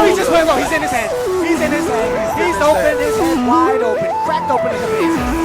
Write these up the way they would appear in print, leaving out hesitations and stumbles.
he just went low. He's in his head. He's in his head. He's open. His head wide open. Cracked open in the face.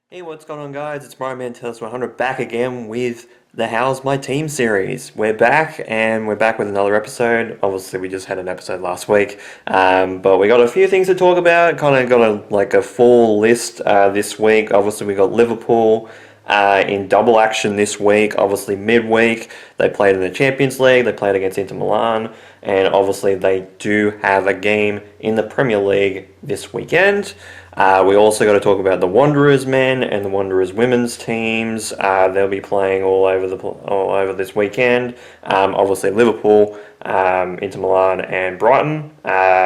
Hey, what's going on, guys? It's Mario Man Tell Us 100 back again with the How's My Team series. We're back, and we're back with another episode. Obviously, we just had an episode last week, but we got a few things to talk about. Kind of got a full list this week. Obviously, we got Liverpool in double action this week. Obviously, midweek they played in the Champions League. They played against Inter Milan, and obviously they do have a game in the Premier League this weekend. We also got to talk about the Wanderers men and the Wanderers women's teams. They'll be playing all over this weekend. Obviously Liverpool, Inter Milan and Brighton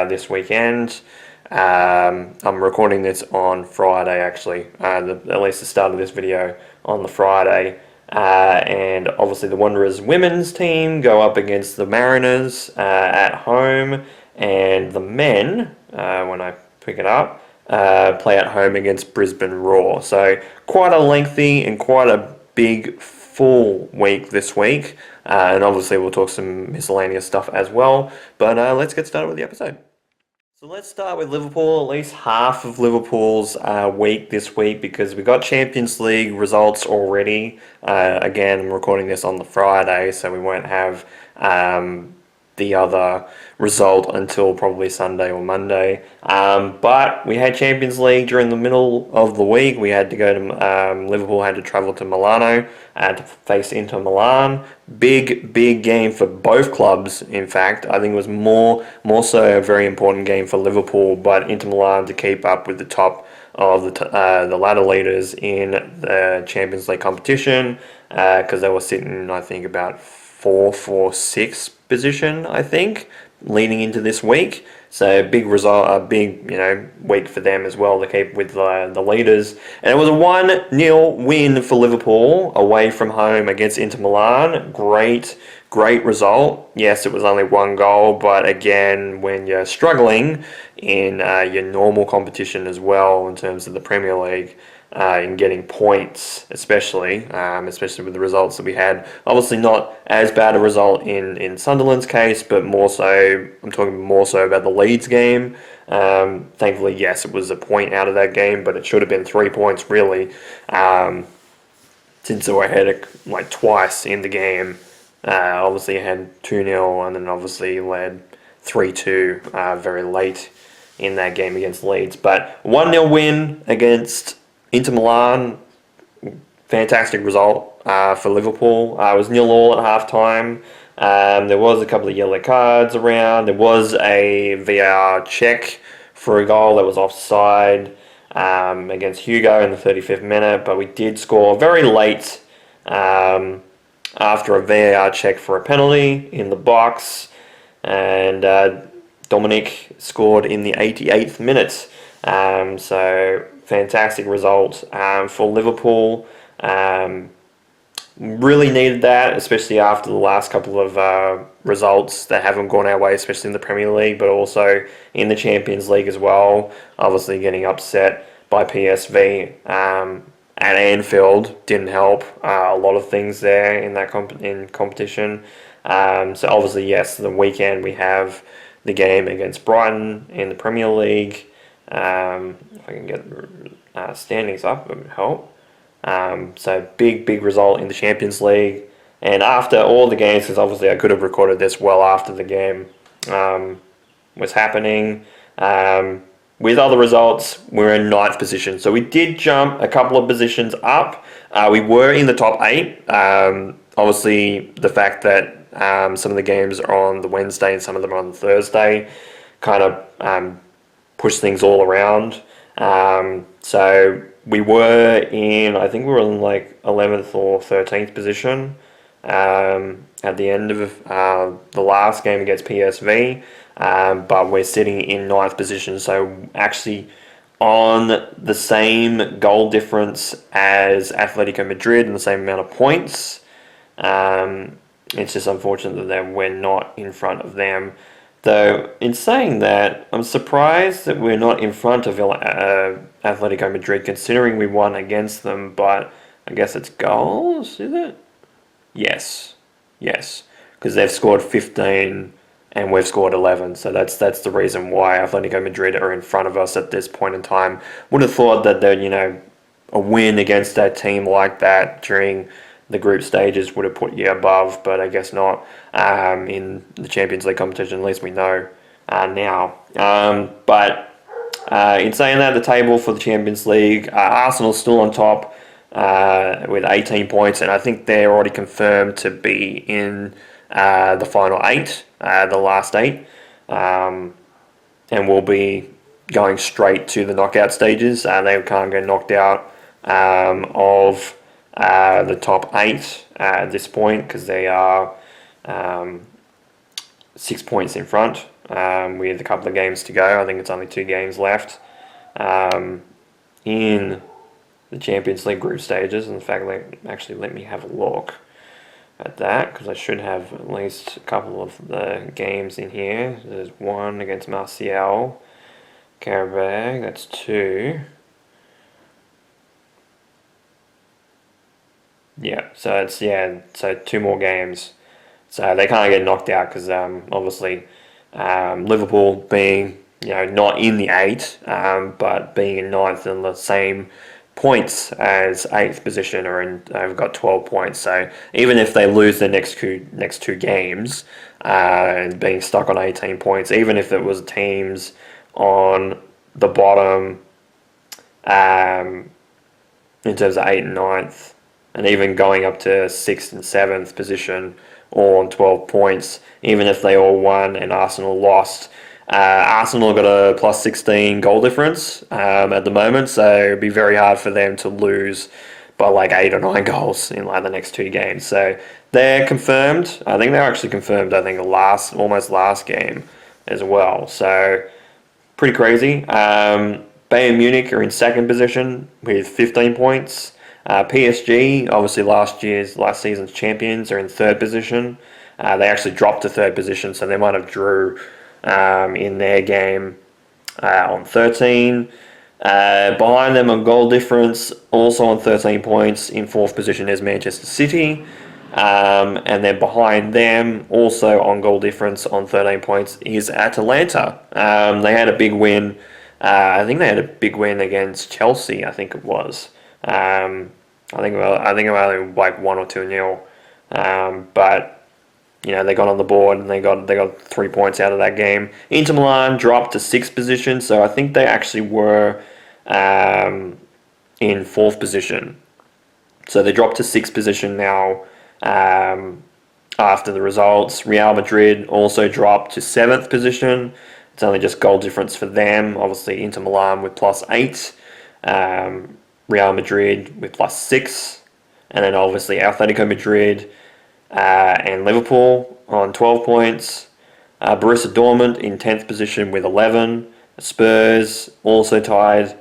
this weekend. I'm recording this on Friday actually, at least the start of this video on the Friday. And obviously the Wanderers women's team go up against the Mariners at home, and the men, when I pick it up, play at home against Brisbane Roar. So quite a lengthy and quite a big full week this week. And obviously we'll talk some miscellaneous stuff as well. But let's get started with the episode. So let's start with Liverpool, at least half of Liverpool's week this week, because we got Champions League results already. Again, I'm recording this on the Friday, so we won't have the other result until probably Sunday or Monday. But we had Champions League during the middle of the week. We had to go to Liverpool had to travel to Milano to face Inter Milan. Big game for both clubs. In fact, I think it was more so a very important game for Liverpool, but Inter Milan to keep up with the top of the ladder leaders in the Champions League competition, because they were sitting, I think, about 4-6 position, I think, leading into this week. So big result, a big week for them as well to keep with the leaders. And it was a 1-0 win for Liverpool away from home against Inter Milan. Great result. Yes, it was only one goal, but again, when you're struggling in your normal competition as well in terms of the Premier League, in getting points, especially with the results that we had. Obviously not as bad a result in Sunderland's case, but I'm talking more so about the Leeds game. Thankfully, yes, it was a point out of that game, but it should have been 3 points really, since they were ahead like twice in the game. Obviously had 2-0 and then obviously led 3-2 very late in that game against Leeds. But 1-0 win against Inter Milan, fantastic result for Liverpool. It was 0-0 at half-time. There was a couple of yellow cards around. There was a VAR check for a goal that was offside against Hugo in the 35th minute, but we did score very late after a VAR check for a penalty in the box, and Dominic scored in the 88th minute. So fantastic result for Liverpool. Really needed that, especially after the last couple of results that haven't gone our way, especially in the Premier League, but also in the Champions League as well. Obviously getting upset by PSV at Anfield didn't help. A lot of things there in that competition. So obviously, yes, the weekend we have the game against Brighton in the Premier League. If I can get standings up, it would help. So big result in the Champions League. And after all the games, because obviously I could have recorded this well after the game was happening, with other results, we're in ninth position. So we did jump a couple of positions up We were in the top 8. Obviously, the fact that some of the games are on the Wednesday and some of them are on the Thursday kind of pushed things all around. So we were in, I think we were in like 11th or 13th position at the end of the last game against PSV, but we're sitting in 9th position, so actually on the same goal difference as Atletico Madrid and the same amount of points. It's just unfortunate that we're not in front of them. Though, in saying that, I'm surprised that we're not in front of Atletico Madrid, considering we won against them, but I guess it's goals, is it? Yes. Because they've scored 15 and we've scored 11, so that's the reason why Atletico Madrid are in front of us at this point in time. Would have thought that a win against a team like that during the group stages would have put you above, but I guess not. In the Champions League competition, at least we know now. But in saying that, the table for the Champions League, Arsenal's still on top with 18 points, and I think they're already confirmed to be in the final 8, the last 8, and will be going straight to the knockout stages. They can't get knocked out of the top 8 at this point because they are 6 points in front with a couple of games to go. I think it's only 2 games left in the Champions League group stages. In fact, let me have a look at that because I should have at least a couple of the games in here. There's 1 against Martial, Karabag, that's 2. Yeah, so 2 more games. So they can't get knocked out because obviously Liverpool being not in the 8, but being in 9th in the same points as 8th position have got 12 points. So even if they lose their next two games and being stuck on 18 points, even if it was teams on the bottom in terms of 8th and 9th, and even going up to 6th and 7th position, all on 12 points, even if they all won and Arsenal lost. Arsenal got a plus 16 goal difference at the moment, so it'd be very hard for them to lose by like 8 or 9 goals in like the next 2 games. So they're confirmed. I think they're actually confirmed. I think almost last game as well. So pretty crazy. Bayern Munich are in 2nd position with 15 points. PSG, obviously last season's champions, are in 3rd position. They actually dropped to 3rd position, so they might have drew in their game on 13. Behind them on goal difference, also on 13 points, in 4th position is Manchester City. And then behind them, also on goal difference on 13 points, is Atalanta. They had a big win. I think they had a big win against Chelsea, I think it was. I think it was only like 1 or 2-0. But they got on the board and they got 3 points out of that game. Inter Milan dropped to 6th position, so I think they actually were in 4th position. So they dropped to 6th position now after the results. Real Madrid also dropped to 7th position. It's only just goal difference for them. Obviously, Inter Milan with plus 8. Real Madrid with plus 6. And then obviously Atletico Madrid and Liverpool on 12 points. Borussia Dortmund in 10th position with 11. Spurs also tied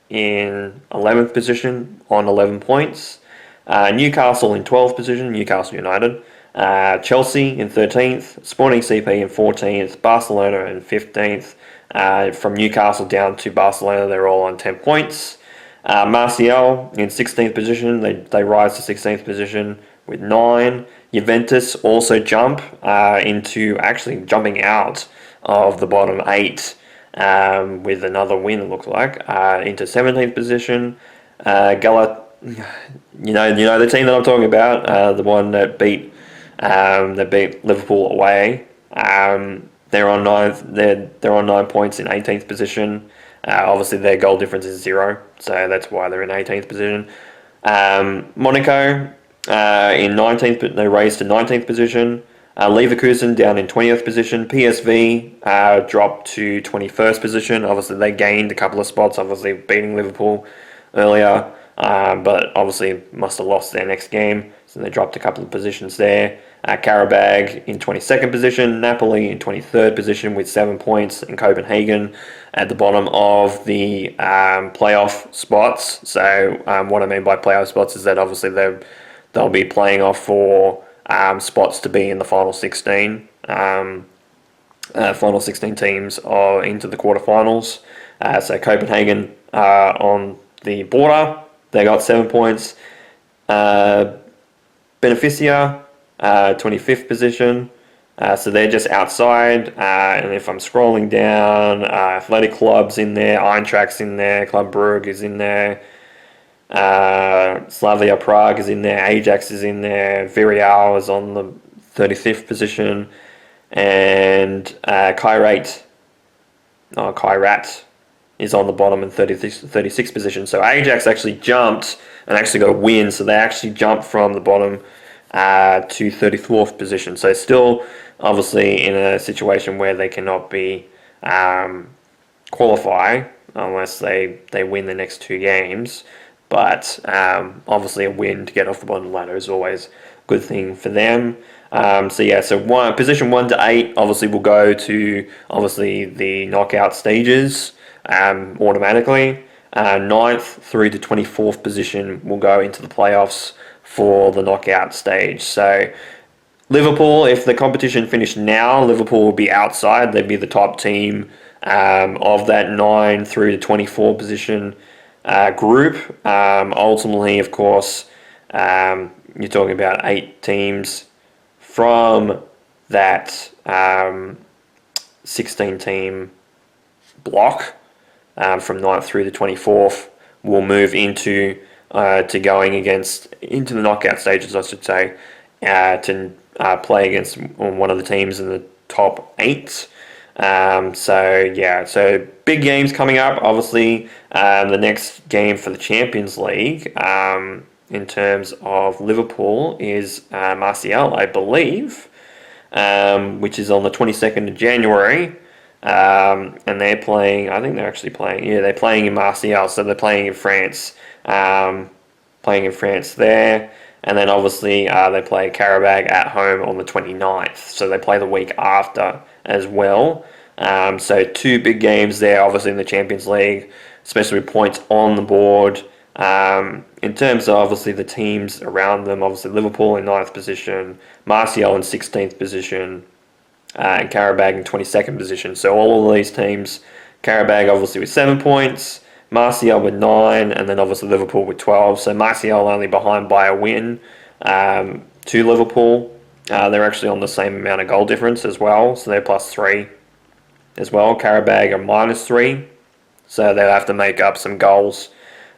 in 11th position on 11 points. Newcastle in 12th position, Newcastle United. Chelsea in 13th, Sporting CP in 14th, Barcelona in 15th. From Newcastle down to Barcelona, they're all on 10 points. Martial in 16th position, they rise to 16th position with 9. Juventus also jump into actually jumping out of the bottom 8 with another win, it looks like, into 17th position. You know the team that I'm talking about, the one that beat Liverpool away. They're on 9 points in 18th position. Obviously, their goal difference is 0, so that's why they're in 18th position. Monaco in 19th, but they raised to 19th position. Leverkusen down in 20th position. PSV dropped to 21st position. Obviously, they gained a couple of spots, obviously beating Liverpool earlier, but obviously must have lost their next game, so they dropped a couple of positions there. Karabag in 22nd position. Napoli in 23rd position with 7 points, and Copenhagen at the bottom of the playoff spots. So what I mean by playoff spots is that obviously they'll be playing off for spots to be in the final 16. Final 16 teams are into the quarterfinals. So Copenhagen on the border, they got 7 points. Beneficia, 25th position. So they're just outside. And if I'm scrolling down, Athletic Club's in there, Eintracht's in there, Club Brugge is in there. Slavia Prague is in there, Ajax is in there, Villarreal is on the 35th position, and Kairat is on the bottom in 36th position. So Ajax actually jumped and actually got a win, so they actually jumped from the bottom to 34th position. So still obviously in a situation where they cannot be qualify unless they win the next two games. But obviously a win to get off the bottom ladder is always a good thing for them. So position 1 to 8 obviously will go to obviously the knockout stages automatically. 9th through to 24th position will go into the playoffs for the knockout stage. So Liverpool, if the competition finished now, Liverpool will be outside. They'd be the top team of that 9 through to 24 position group. Ultimately, of course, you're talking about 8 teams from that 16-team block from 9th through to 24th will move into going into the knockout stages, I should say, to play against one of the teams in the top 8. So big games coming up. Obviously, the next game for the Champions League in terms of Liverpool is Marseille, I believe, which is on the 22nd of January. And they're playing, I think they're actually playing, they're playing in Marseille, so they're playing in France. Playing in France there. And then obviously they play Karabag at home on the 29th. So they play the week after as well. So 2 big games there, obviously in the Champions League, especially with points on the board. In terms of obviously the teams around them, obviously Liverpool in 9th position, Marseille in 16th position, and Karabag in 22nd position. So all of these teams, Karabag obviously with 7 points, Marseille with 9, and then obviously Liverpool with 12. So Marseille only behind by a win to Liverpool. They're actually on the same amount of goal difference as well, so they're +3 as well. Karabag are -3, so they'll have to make up some goals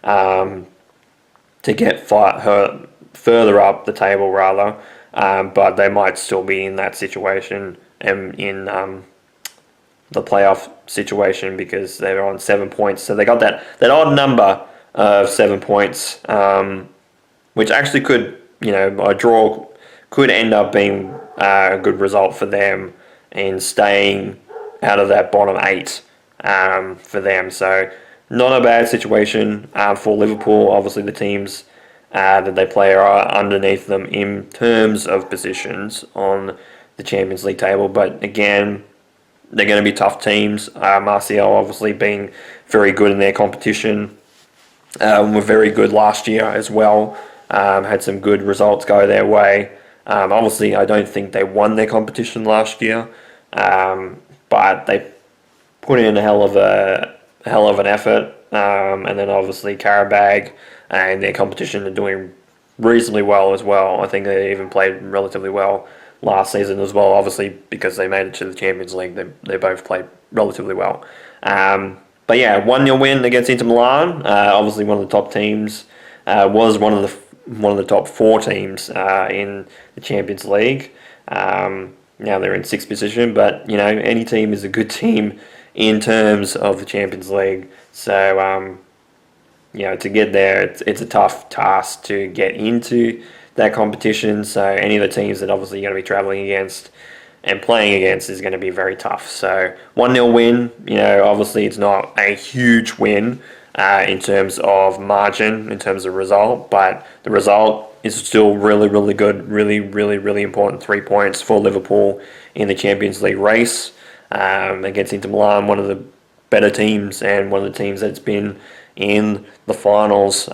to get further up the table, rather. But they might still be in that situation and in the playoff situation because they're on 7 points. So they got that odd number of 7 points, which actually could, a draw could end up being a good result for them in staying out of that bottom 8 for them. So not a bad situation for Liverpool. Obviously the teams that they play are underneath them in terms of positions on the Champions League table. But again, they're going to be tough teams. Marseille obviously being very good in their competition. Were very good last year as well. Had some good results go their way. Obviously, I don't think they won their competition last year, but they put in a hell of an effort. And then obviously Karabag and their competition are doing reasonably well as well. I think they even played relatively well last season as well, obviously because they made it to the Champions League. They both played relatively well. But yeah, 1-0 win against Inter Milan. Obviously one of the top teams, was one of the top 4 teams in the Champions League. Now they're in 6th position, but any team is a good team in terms of the Champions League. So to get there, it's a tough task to get into that competition. So any of the teams that obviously you're going to be travelling against and playing against is going to be very tough. So 1-0 win, obviously it's not a huge win in terms of margin, in terms of result, but the result is still really, really good, really, really, really important 3 points for Liverpool in the Champions League race against Inter Milan, one of the better teams and one of the teams that's been in the finals,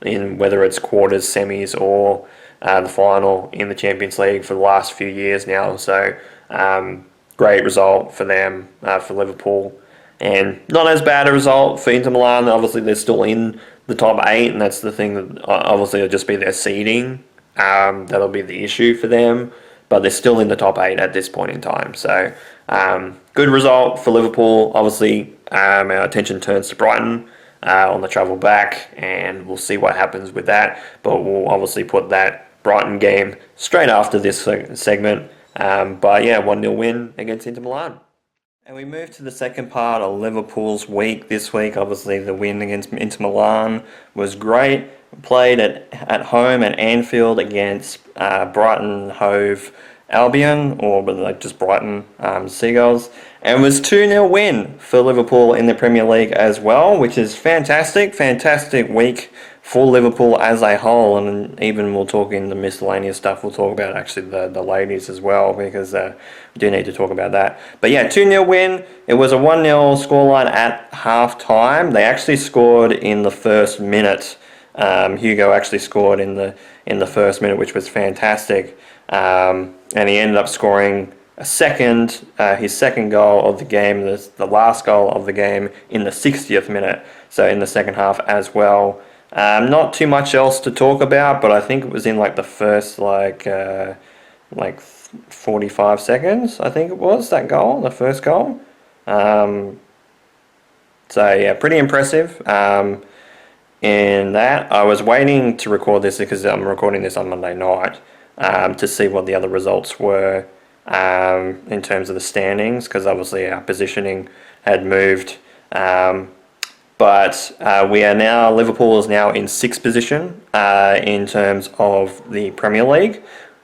in whether it's quarters, semis, or the final in the Champions League for the last few years now. So great result for them, for Liverpool, and not as bad a result for Inter Milan. Obviously, they're still in the top 8, and that's the thing that obviously it'll just be their seeding. That'll be the issue for them, but they're still in the top 8 at this point in time. So good result for Liverpool. Obviously, our attention turns to Brighton on the travel back, and we'll see what happens with that. But we'll obviously put that Brighton game straight after this segment. But yeah, 1-0 win against Inter Milan. And we move to the second part of Liverpool's week this week. Obviously, the win against Inter Milan was great. Played at home at Anfield against Brighton Hove Albion, or like just Brighton Seagulls, and was 2-0 win for Liverpool in the Premier League as well, which is fantastic week for Liverpool as a whole. And even we'll talk in the miscellaneous stuff, we'll talk about actually the ladies as well, because we do need to talk about that. But yeah, 2-0 win. It was a 1-0 scoreline at half time. They actually scored in the first minute. Hugo actually scored in the first minute, which was fantastic. And he ended up scoring his second goal of the game, the last goal of the game, in the 60th minute, so in the second half as well. Not too much else to talk about, but I think it was in like the first 45 seconds, I think it was, that goal, the first goal. So yeah, pretty impressive. In that, I was waiting to record this because I'm recording this on Monday night, to see what the other results were in terms of the standings, because obviously our positioning had moved. But Liverpool is now in 6th position in terms of the Premier League.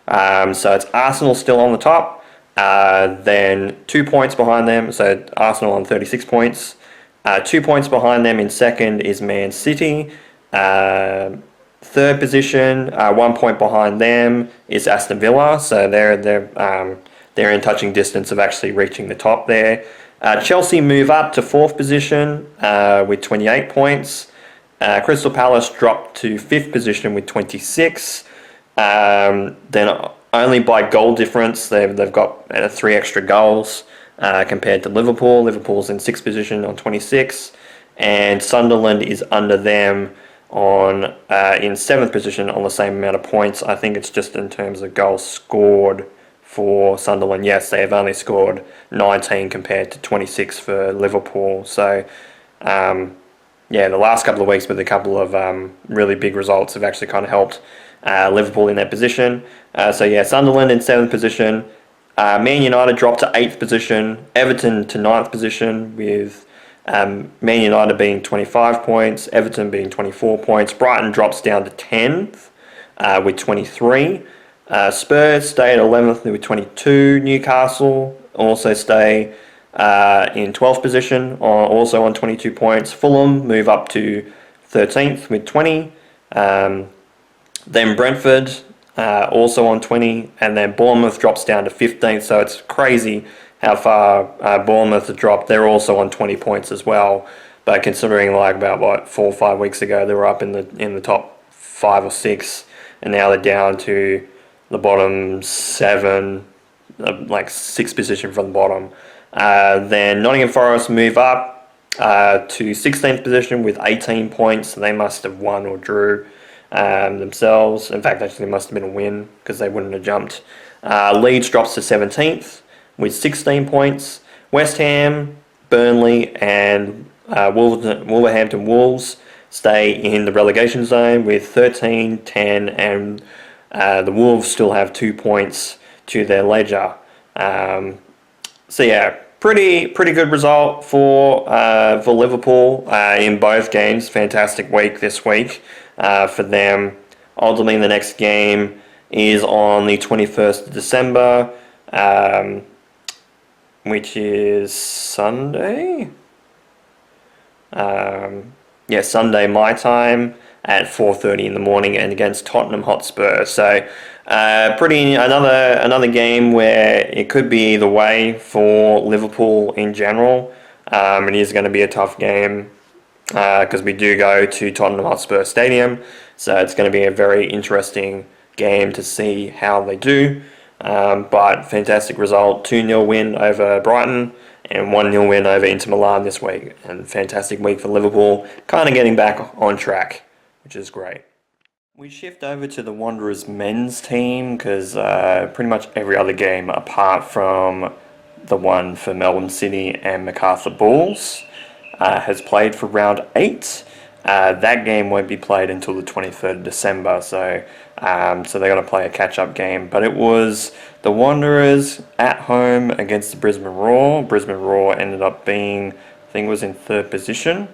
So it's Arsenal still on the top, then 2 points behind them, so Arsenal on 36 points. 2 points behind them in second is Man City. Third position, 1 point behind them is Aston Villa, so they're in touching distance of actually reaching the top there. Chelsea move up to 4th position with 28 points. Crystal Palace dropped to 5th position with 26. Then only by goal difference, they've got 3 extra goals compared to Liverpool. Liverpool's in 6th position on 26, and Sunderland is under them in 7th position on the same amount of points. I think it's just in terms of goals scored for Sunderland. Yes, they have only scored 19 compared to 26 for Liverpool. So, the last couple of weeks with a couple of really big results have actually kind of helped Liverpool in their position. Sunderland in 7th position. Man United dropped to 8th position. Everton to 9th position with Man United being 25 points, Everton being 24 points. Brighton drops down to 10th with 23. Spurs stay at 11th with 22. Newcastle also stay in 12th position, also on 22 points. Fulham move up to 13th with 20. Then Brentford also on 20. And then Bournemouth drops down to 15th. So it's crazy how far Bournemouth have dropped. They're also on 20 points as well. But considering about 4 or 5 weeks ago, they were up in the top 5 or 6, and now they're down to the bottom 7, 6th position from the bottom. Then Nottingham Forest move up to 16th position with 18 points. So they must have won or drew themselves. In fact, actually, it must have been a win because they wouldn't have jumped. Leeds drops to 17th with 16 points. West Ham, Burnley, and Wolverhampton Wolves stay in the relegation zone with 13, 10, and the Wolves still have 2 points to their ledger. pretty good result for Liverpool in both games. Fantastic week this week for them. Ultimately, the next game is on the 21st of December, which is Sunday. Sunday my time at 4:30 in the morning, and against Tottenham Hotspur. So, another game where it could be either way for Liverpool in general. It is going to be a tough game because we do go to Tottenham Hotspur Stadium, so it's going to be a very interesting game to see how they do. But fantastic result, 2-0 win over Brighton and 1-0 win over Inter Milan this week. And fantastic week for Liverpool, kind of getting back on track, which is great. We shift over to the Wanderers men's team because pretty much every other game apart from the one for Melbourne City and Macarthur Bulls has played for round 8. That game won't be played until the 23rd of December, so they're going to play a catch-up game. But it was the Wanderers at home against the Brisbane Roar. Brisbane Roar ended up being, I think it was in 3rd position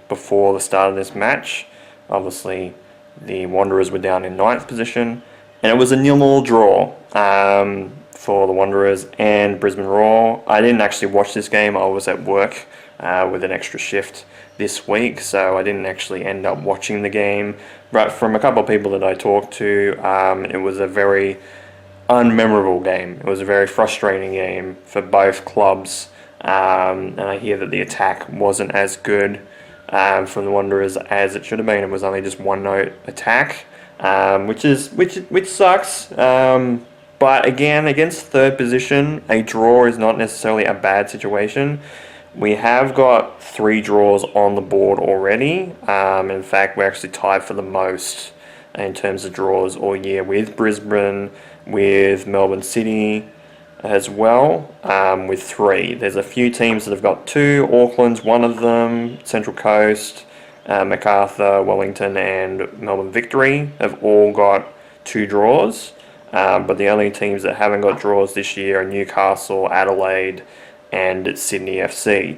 before the start of this match. Obviously, the Wanderers were down in 9th position, and it was a 0-0 draw for the Wanderers and Brisbane Roar. I didn't actually watch this game. I was at work with an extra shift this week, so I didn't actually end up watching the game. But from a couple of people that I talked to, it was a very unmemorable game. It was a very frustrating game for both clubs, and I hear that the attack wasn't as good from the Wanderers as it should have been. It was only just one-note attack, which sucks. But again, against 3rd position, a draw is not necessarily a bad situation. We have got 3 draws on the board already. In fact, we're actually tied for the most in terms of draws all year with Brisbane, with Melbourne City as well, with 3. There's a few teams that have got 2. Auckland's one of them. Central Coast, Macarthur, Wellington and Melbourne Victory have all got 2 draws. But the only teams that haven't got draws this year are Newcastle, Adelaide and Sydney FC.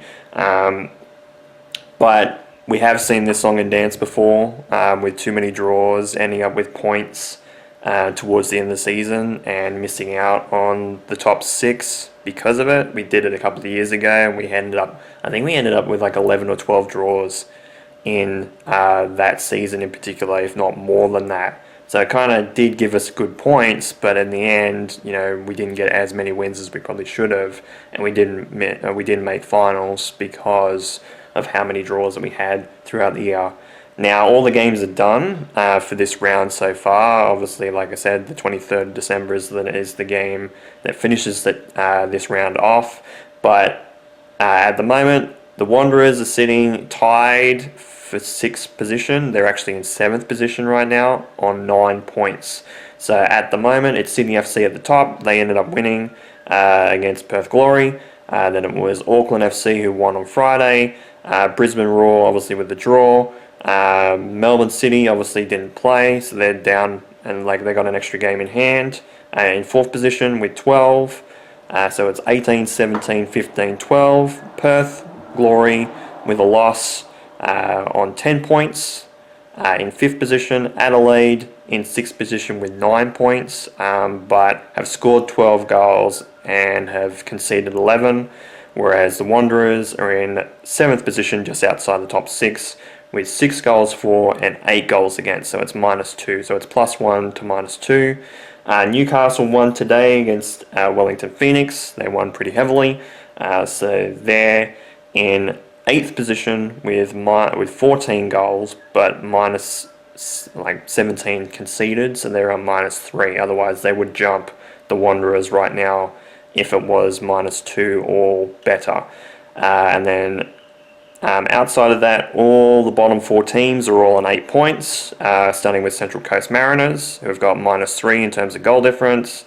But we have seen this song and dance before, with too many draws, ending up with points towards the end of the season and missing out on the top 6 because of it. We did it a couple of years ago, and I think we ended up with like 11 or 12 draws in that season in particular, if not more than that. So it kind of did give us good points, but in the end, we didn't get as many wins as we probably should have, and we didn't make finals because of how many draws that we had throughout the year. Now, all the games are done for this round so far. Obviously, like I said, the 23rd of December is the game that finishes this round off. But at the moment, the Wanderers are sitting tied for 6th position. They're actually in 7th position right now on 9 points. So at the moment, it's Sydney FC at the top. They ended up winning against Perth Glory. Then it was Auckland FC who won on Friday. Brisbane Roar, obviously, with the draw. Melbourne City obviously didn't play, so they're down and they got an extra game in hand. In 4th position with 12. So it's 18, 17, 15, 12. Perth Glory with a loss on 10 points. In 5th position, Adelaide in 6th position with 9 points, but have scored 12 goals and have conceded 11, whereas the Wanderers are in 7th position, just outside the top 6, with 6 goals for and 8 goals against, so it's -2, so it's +1 to -2. Newcastle won today against Wellington Phoenix. They won pretty heavily, so they're in 8th position with 14 goals, but minus 17 conceded, so they're on -3. Otherwise, they would jump the Wanderers right now if it was -2 or better. And then outside of that, all the bottom 4 teams are all on 8 points, starting with Central Coast Mariners, who have got -3 in terms of goal difference.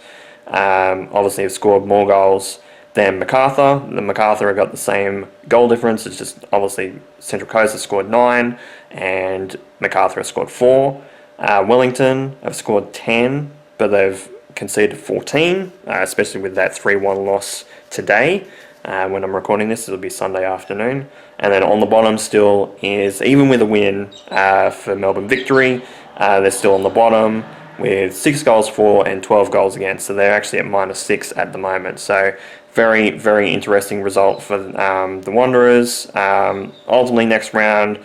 Obviously, have scored more goals than Macarthur. The Macarthur have got the same goal difference. It's just obviously Central Coast has scored 9 and Macarthur has scored 4. Wellington have scored 10, but they've conceded 14, especially with that 3-1 loss today. When I'm recording this, it'll be Sunday afternoon. And then on the bottom still is, even with a win for Melbourne Victory, they're still on the bottom with 6 goals for and 12 goals against. So they're actually at -6 at the moment. So very, very interesting result for the Wanderers. Ultimately, next round,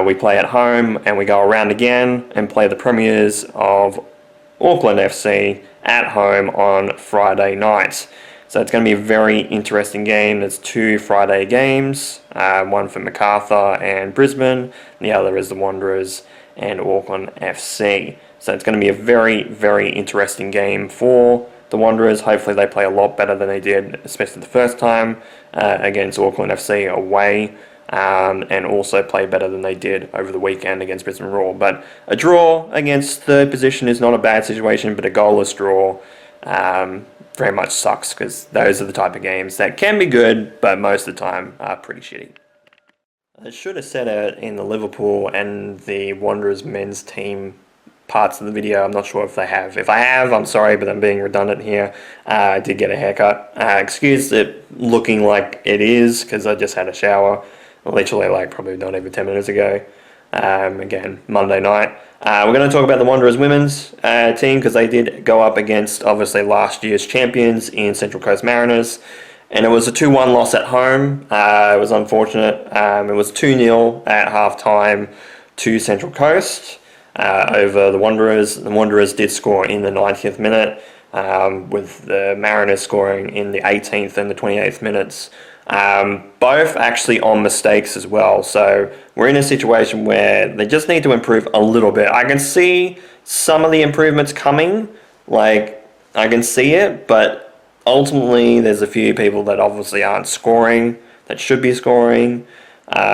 we play at home and we go around again and play the premiers of Auckland FC at home on Friday night. So it's going to be a very interesting game. There's 2 Friday games, one for MacArthur and Brisbane, the other is the Wanderers and Auckland FC. So it's going to be a very, very interesting game for the Wanderers. Hopefully they play a lot better than they did, especially the first time against Auckland FC away. And also play better than they did over the weekend against Brisbane Roar. But a draw against third position is not a bad situation, but a goalless draw very much sucks, because those are the type of games that can be good, but most of the time are pretty shitty. I should have said it in the Liverpool and the Wanderers men's team parts of the video. I'm not sure if they have. If I have, I'm sorry, but I'm being redundant here. I did get a haircut. Excuse it looking like it is, because I just had a shower. Literally, like, probably not even 10 minutes ago. Again, Monday night. We're going to talk about the Wanderers women's team, because they did go up against, obviously, last year's champions in Central Coast Mariners. And it was a 2-1 loss at home. It was unfortunate. It was 2-0 at half-time to Central Coast over the Wanderers. The Wanderers did score in the 90th minute, with the Mariners scoring in the 18th and the 28th minutes. Both actually on mistakes as well. So we're in a situation where they just need to improve a little bit. I can see some of the improvements coming. Like, I can see it, but ultimately there's a few people that obviously aren't scoring, that should be scoring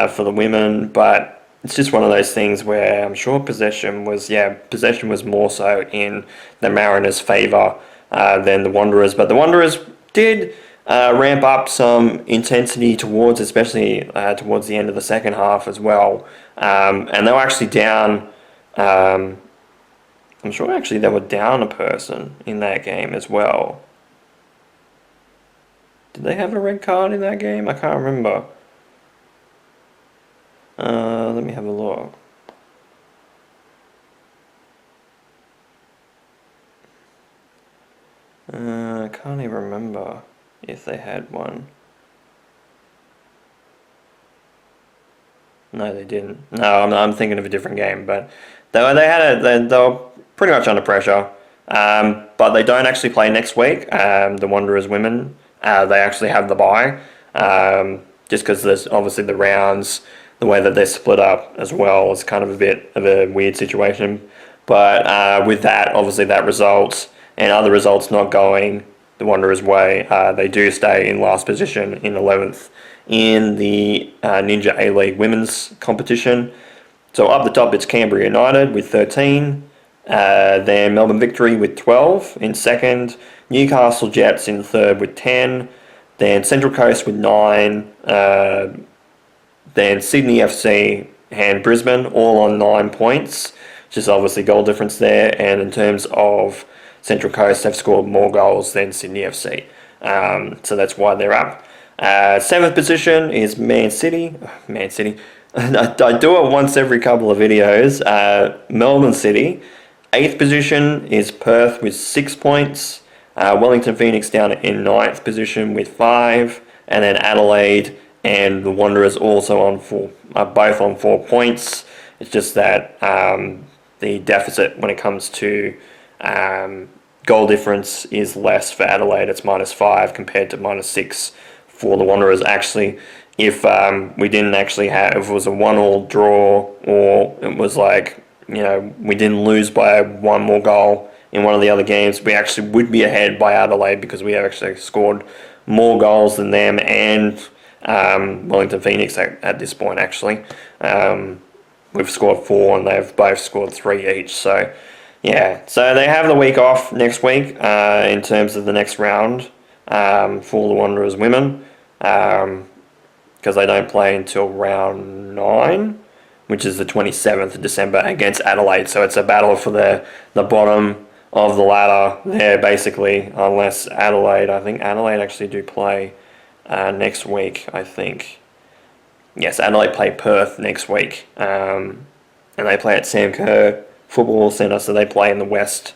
for the women. But it's just one of those things where I'm sure possession was more so in the Mariners' favour than the Wanderers. But the Wanderers did ramp up some intensity especially towards the end of the second half as well. And they were actually down, I'm sure actually they were down a person in that game as well. Did they have a red card in that game? I can't remember. Let me have a look. I can't even remember if they had one. No, they didn't. No, I'm thinking of a different game, but they were pretty much under pressure. But they don't actually play next week. The Wanderers women, they actually have the bye, just because there's obviously the rounds, the way that they're split up as well is kind of a bit of a weird situation. But with that, obviously that result and other results not going the Wanderers' way, they do stay in last position in 11th in the Ninja A-League women's competition. So up the top it's Canberra United with 13, then Melbourne Victory with 12 in second, Newcastle Jets in third with 10, then Central Coast with 9, then Sydney FC and Brisbane all on 9 points, just obviously goal difference there. And in terms of Central Coast, have scored more goals than Sydney FC. So that's why they're up. 7th position is Man City. I do it once every couple of videos. Melbourne City. 8th position is Perth with 6 points. Wellington Phoenix down in 9th position with 5. And then Adelaide and the Wanderers also on both on 4 points. It's just that the deficit when it comes to goal difference is less for Adelaide. It's -5 compared to -6 for the Wanderers. Actually, if we didn't actually have, if it was a 1-1 draw, or it was like, we didn't lose by 1 more goal in one of the other games, we actually would be ahead by Adelaide, because we have actually scored more goals than them and Wellington Phoenix at this point. Actually, we've scored 4 and they've both scored 3 each. So yeah, so they have the week off next week in terms of the next round for the Wanderers women, because they don't play until round 9, which is the 27th of December against Adelaide. So it's a battle for the bottom of the ladder there, basically, unless Adelaide. I think Adelaide actually do play next week, I think. Yes, Adelaide play Perth next week, and they play at Sam Kerr Football Centre, so they play in the West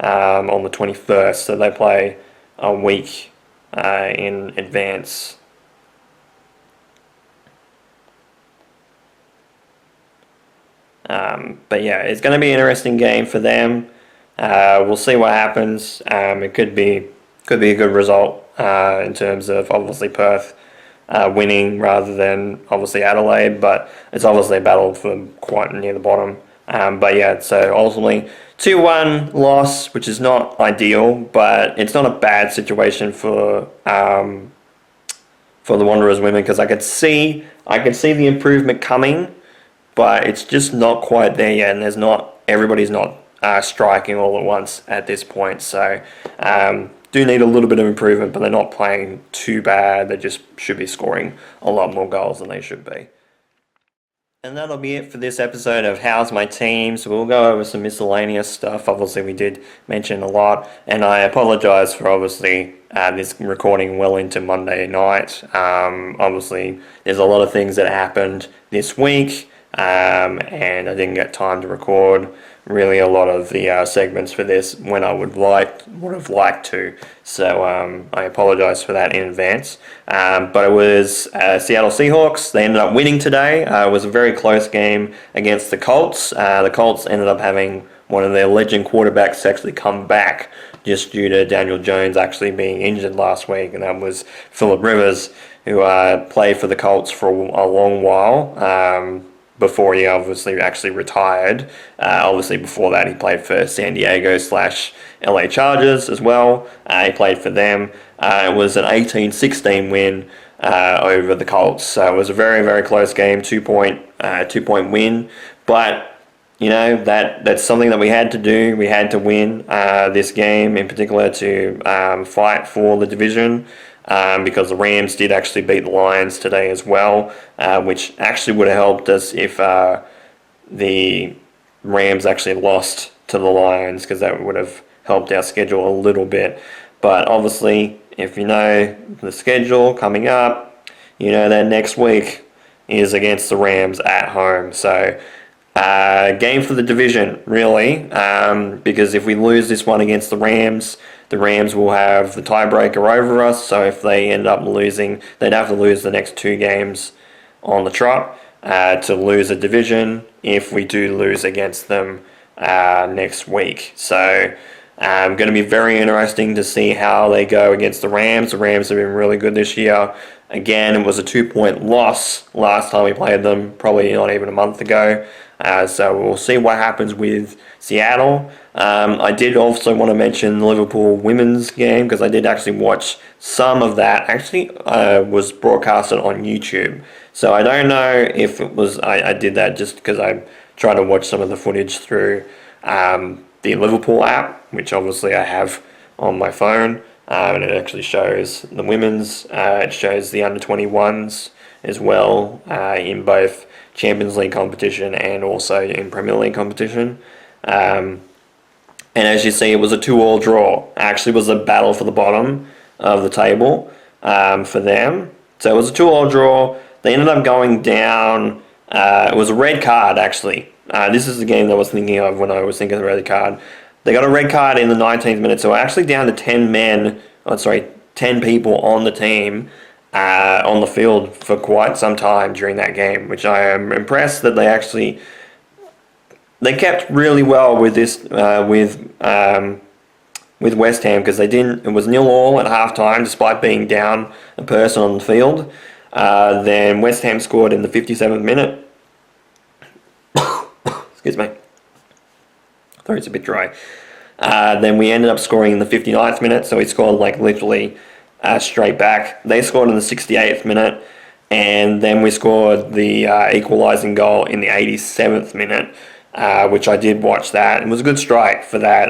on the 21st, so they play a week in advance. But yeah, it's going to be an interesting game for them. We'll see what happens. It could be a good result in terms of obviously Perth winning rather than obviously Adelaide, but it's obviously a battle for quite near the bottom. But yeah, so ultimately 2-1 loss, which is not ideal, but it's not a bad situation for the Wanderers women, because I could see the improvement coming, but it's just not quite there yet, and everybody's not striking all at once at this point. So do need a little bit of improvement, but they're not playing too bad. They just should be scoring a lot more goals than they should be. And that'll be it for this episode of How's My Team. So we'll go over some miscellaneous stuff. Obviously, we did mention a lot, and I apologise for obviously this recording well into Monday night. Obviously, there's a lot of things that happened this week, and I didn't get time to record really a lot of the segments for this when I would have liked to. So I apologise for that in advance. But it was Seattle Seahawks. They ended up winning today. It was a very close game against the Colts. The Colts ended up having one of their legend quarterbacks actually come back just due to Daniel Jones actually being injured last week, and that was Phillip Rivers, who played for the Colts for a long while. Before he obviously actually retired. Obviously before that he played for San Diego / LA Chargers as well. He played for them. It was an 18-16 win over the Colts. So it was a very, very close game, 2-point win. But you know, that's something that we had to do. We had to win this game in particular to fight for the division. Because the Rams did actually beat the Lions today as well, which actually would have helped us if the Rams actually lost to the Lions, because that would have helped our schedule a little bit. But obviously, if you know the schedule coming up, you know that next week is against the Rams at home. So game for the division, really, because if we lose this one against the Rams will have the tiebreaker over us. So if they end up losing, they'd have to lose the next 2 games on the trot to lose a division if we do lose against them next week. So going to be very interesting to see how they go against the Rams. The Rams have been really good this year. Again, it was a 2-point loss last time we played them, probably not even a month ago. So we'll see what happens with Seattle. I did also want to mention the Liverpool women's game, because I did actually watch some of that. Actually, was broadcasted on YouTube. So I don't know if it was, I did that just because I tried to watch some of the footage through the Liverpool app, which obviously I have on my phone. And it actually shows the women's, it shows the under-21s as well in both Champions League competition and also in Premier League competition. And as you see, it was a 2-2 draw. It actually was a battle for the bottom of the table for them. So it was a 2-2 draw. They ended up going down. It was a red card, actually. This is the game that I was thinking of when I was thinking of the red card. They got a red card in the 19th minute, so actually down to 10 people on the team on the field for quite some time during that game, which I am impressed that they kept really well with this with West Ham, because it was 0-0 at halftime despite being down a person on the field. Then West Ham scored in the 57th minute. Excuse me. Throat's a bit dry. Then we ended up scoring in the 59th minute, so we scored literally straight back. They scored in the 68th minute, and then we scored the equalising goal in the 87th minute, which I did watch that. It was a good strike for that.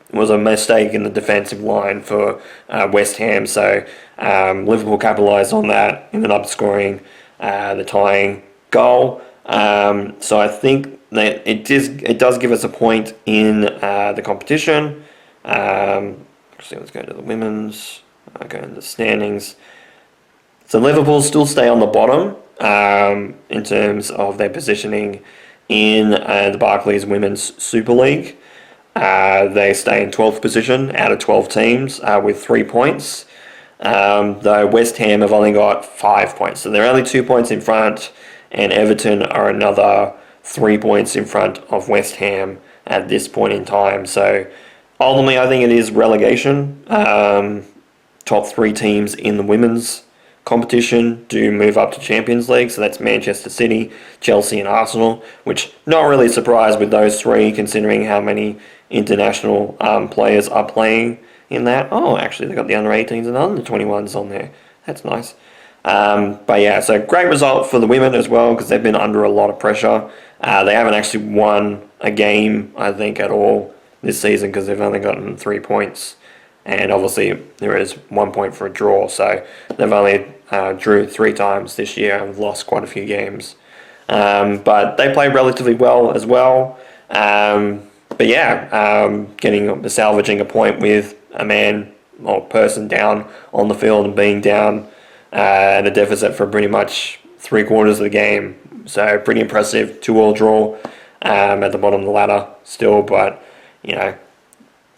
It was a mistake in the defensive line for West Ham, so Liverpool capitalised on that, ended up scoring the tying goal. So I think it does give us a point in the competition. Let's go to the women's. Go into the standings. So Liverpool still stay on the bottom in terms of their positioning in the Barclays Women's Super League. They stay in 12th position out of 12 teams with 3 points. Though West Ham have only got 5 points. So they're only 2 points in front, and Everton are another 3 points in front of West Ham at this point in time. So ultimately, I think it is relegation. Top 3 teams in the women's competition do move up to Champions League. So that's Manchester City, Chelsea and Arsenal, which not really surprised with those 3 considering how many international players are playing in that. Oh, actually, they got the under-18s and under-21s on there. That's nice. But yeah, so great result for the women as well because they've been under a lot of pressure. They haven't actually won a game, I think, at all this season because they've only gotten 3 points. And obviously, there is 1 point for a draw. So they've only drew 3 times this year and lost quite a few games. But they played relatively well as well. But yeah, salvaging a point with a man or person down on the field and being down at a deficit for pretty much 3/4 of the game. So pretty impressive. 2-2 draw at the bottom of the ladder still, but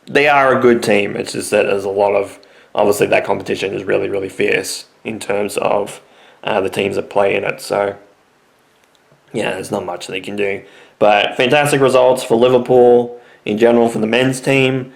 they are a good team. It's just that there's a lot of, obviously that competition is really, really fierce in terms of the teams that play in it. So yeah, there's not much they can do. But fantastic results for Liverpool in general for the men's team.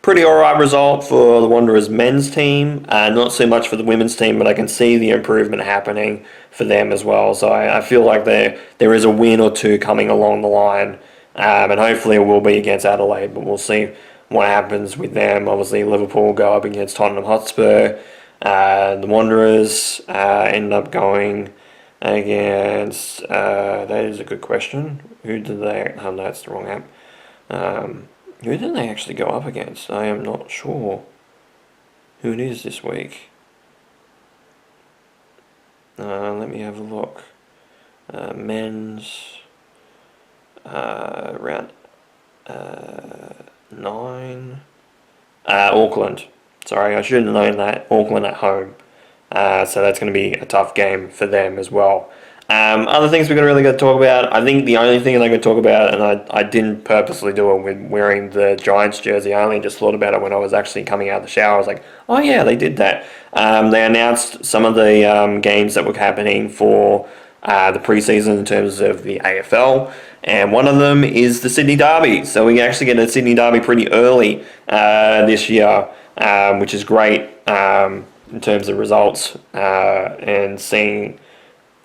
Pretty alright result for the Wanderers men's team. Not so much for the women's team, but I can see the improvement happening for them as well. So I feel like there is a win or two coming along the line. And hopefully it will be against Adelaide, but we'll see what happens with them. Obviously Liverpool go up against Tottenham Hotspur. The Wanderers end up going against, that is a good question. Who did they, oh no, that's the wrong app. Who did they actually go up against? I am not sure who it is this week. Let me have a look. Men's round 9. Auckland. Sorry, I should have known that. Auckland at home. So that's going to be a tough game for them as well. Other things we're going to really go to talk about. I think the only thing that I'm going to talk about, and I didn't purposely do it with wearing the Giants jersey. I only just thought about it when I was actually coming out of the shower. I was like, oh yeah, they did that. They announced some of the games that were happening for the preseason in terms of the AFL. And one of them is the Sydney Derby. So we actually get a Sydney Derby pretty early this year, which is great in terms of results and seeing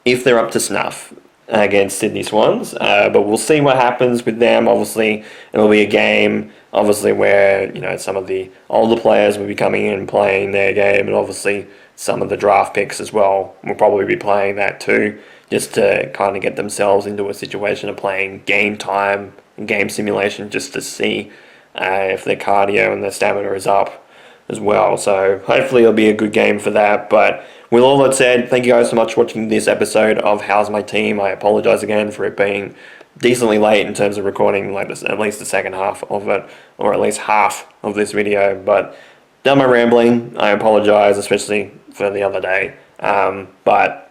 if they're up to snuff against Sydney Swans. But we'll see what happens with them. Obviously, it'll be a game, obviously, where some of the older players will be coming in and playing their game, and obviously some of the draft picks as well will probably be playing that too, just to kind of get themselves into a situation of playing game time and game simulation, just to see if their cardio and their stamina is up as well. So hopefully it'll be a good game for that. But with all that said, thank you guys so much for watching this episode of How's My Team. I apologise again for it being decently late in terms of recording at least the second half of it, or at least half of this video. But done my rambling. I apologise, especially for the other day. But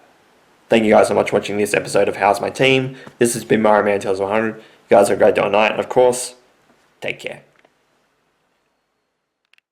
thank you guys so much for watching this episode of How's My Team. This has been Mario Man Tells 100. You guys have a great day or night, and of course, take care.